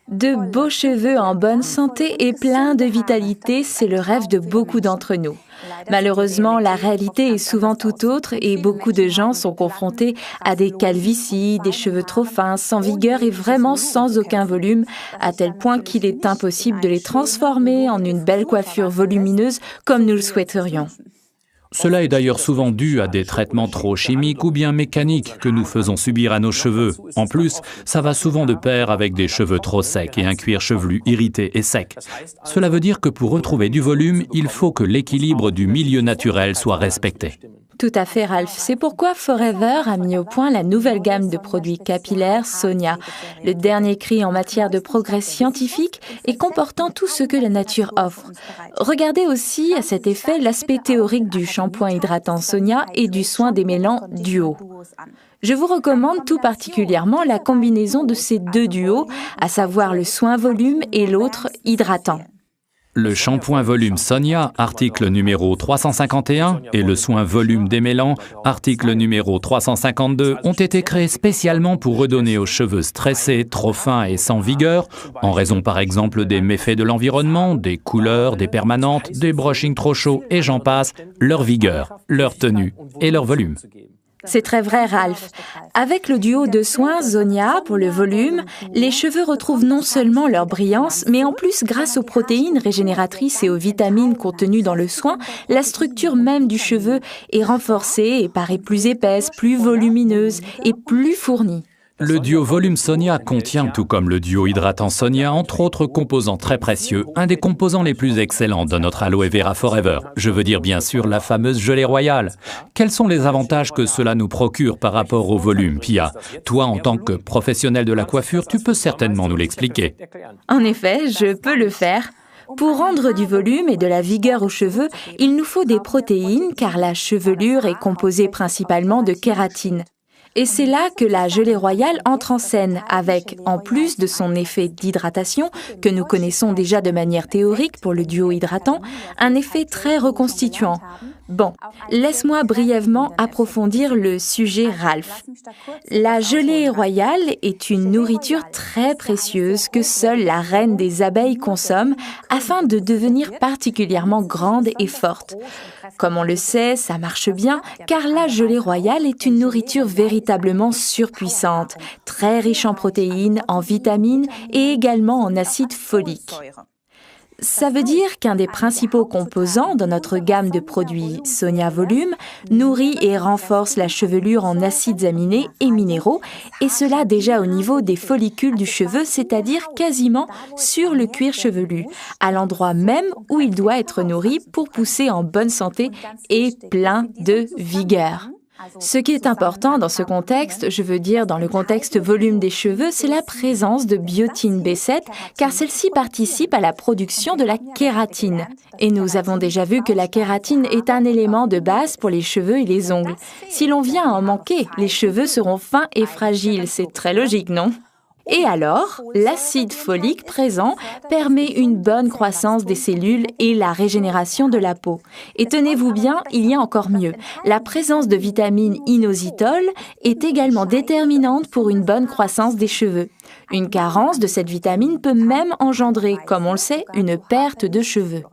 De beaux cheveux en bonne santé et pleins de vitalité, c'est le rêve de beaucoup d'entre nous. Malheureusement, la réalité est souvent tout autre et beaucoup de gens sont confrontés à des calvities, des cheveux trop fins, sans vigueur et vraiment sans aucun volume, à tel point qu'il est impossible de les transformer en une belle coiffure volumineuse comme nous le souhaiterions. Cela est d'ailleurs souvent dû à des traitements trop chimiques ou bien mécaniques que nous faisons subir à nos cheveux. En plus, ça va souvent de pair avec des cheveux trop secs et un cuir chevelu irrité et sec. Cela veut dire que pour retrouver du volume, il faut que l'équilibre du milieu naturel soit respecté. Tout à fait, Ralph. C'est pourquoi Forever a mis au point la nouvelle gamme de produits capillaires Sonia, le dernier cri en matière de progrès scientifique et comportant tout ce que la nature offre. Regardez aussi à cet effet l'aspect théorique du shampoing hydratant Sonia et du soin démêlant Duo. Je vous recommande tout particulièrement la combinaison de ces deux duos, à savoir le soin volume et l'autre hydratant. Le shampoing volume Sonia, article numéro 351, et le soin volume démêlant, article numéro 352, ont été créés spécialement pour redonner aux cheveux stressés, trop fins et sans vigueur, en raison par exemple des méfaits de l'environnement, des couleurs, des permanentes, des brushings trop chauds et j'en passe, leur vigueur, leur tenue et leur volume. C'est très vrai, Ralph. Avec le duo de soins Sonia pour le volume, les cheveux retrouvent non seulement leur brillance, mais en plus, grâce aux protéines régénératrices et aux vitamines contenues dans le soin, la structure même du cheveu est renforcée et paraît plus épaisse, plus volumineuse et plus fournie. Le duo volume Sonia contient, tout comme le duo hydratant Sonia, entre autres composants très précieux, un des composants les plus excellents de notre Aloe Vera Forever. Je veux dire bien sûr la fameuse gelée royale. Quels sont les avantages que cela nous procure par rapport au volume, Pia? Toi, en tant que professionnel de la coiffure, tu peux certainement nous l'expliquer. En effet, je peux le faire. Pour rendre du volume et de la vigueur aux cheveux, il nous faut des protéines car la chevelure est composée principalement de kératine. Et c'est là que la gelée royale entre en scène avec, en plus de son effet d'hydratation, que nous connaissons déjà de manière théorique pour le duo hydratant, un effet très reconstituant. Bon, laisse-moi brièvement approfondir le sujet, Ralph. La gelée royale est une nourriture très précieuse que seule la reine des abeilles consomme afin de devenir particulièrement grande et forte. Comme on le sait, ça marche bien, car la gelée royale est une nourriture véritablement surpuissante, très riche en protéines, en vitamines et également en acide folique. Ça veut dire qu'un des principaux composants dans notre gamme de produits Sonia Volume nourrit et renforce la chevelure en acides aminés et minéraux, et cela déjà au niveau des follicules du cheveu, c'est-à-dire quasiment sur le cuir chevelu, à l'endroit même où il doit être nourri pour pousser en bonne santé et plein de vigueur. Ce qui est important dans ce contexte, je veux dire dans le contexte volume des cheveux, c'est la présence de biotine B7, car celle-ci participe à la production de la kératine. Et nous avons déjà vu que la kératine est un élément de base pour les cheveux et les ongles. Si l'on vient à en manquer, les cheveux seront fins et fragiles, c'est très logique, non ? Et alors, l'acide folique présent permet une bonne croissance des cellules et la régénération de la peau. Et tenez-vous bien, il y a encore mieux. La présence de vitamine inositol est également déterminante pour une bonne croissance des cheveux. Une carence de cette vitamine peut même engendrer, comme on le sait, une perte de cheveux.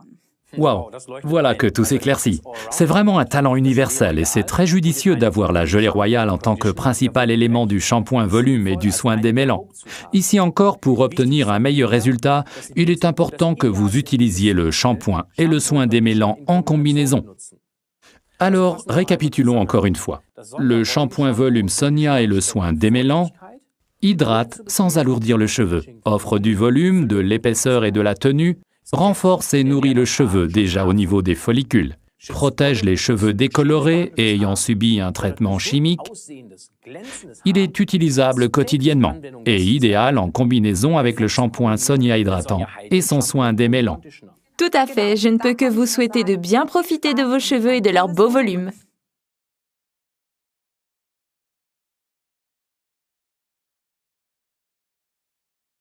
Waouh, voilà que tout s'éclaircit. C'est vraiment un talent universel et c'est très judicieux d'avoir la gelée royale en tant que principal élément du shampoing volume et du soin démêlant. Ici encore, pour obtenir un meilleur résultat, il est important que vous utilisiez le shampoing et le soin démêlant en combinaison. Alors, récapitulons encore une fois. Le shampoing volume Sonia et le soin démêlant hydratent sans alourdir le cheveu, offrent du volume, de l'épaisseur et de la tenue, renforce et nourrit le cheveu déjà au niveau des follicules, protège les cheveux décolorés et ayant subi un traitement chimique. Il est utilisable quotidiennement et idéal en combinaison avec le shampoing Sonia hydratant et son soin démêlant. Tout à fait, je ne peux que vous souhaiter de bien profiter de vos cheveux et de leur beau volume.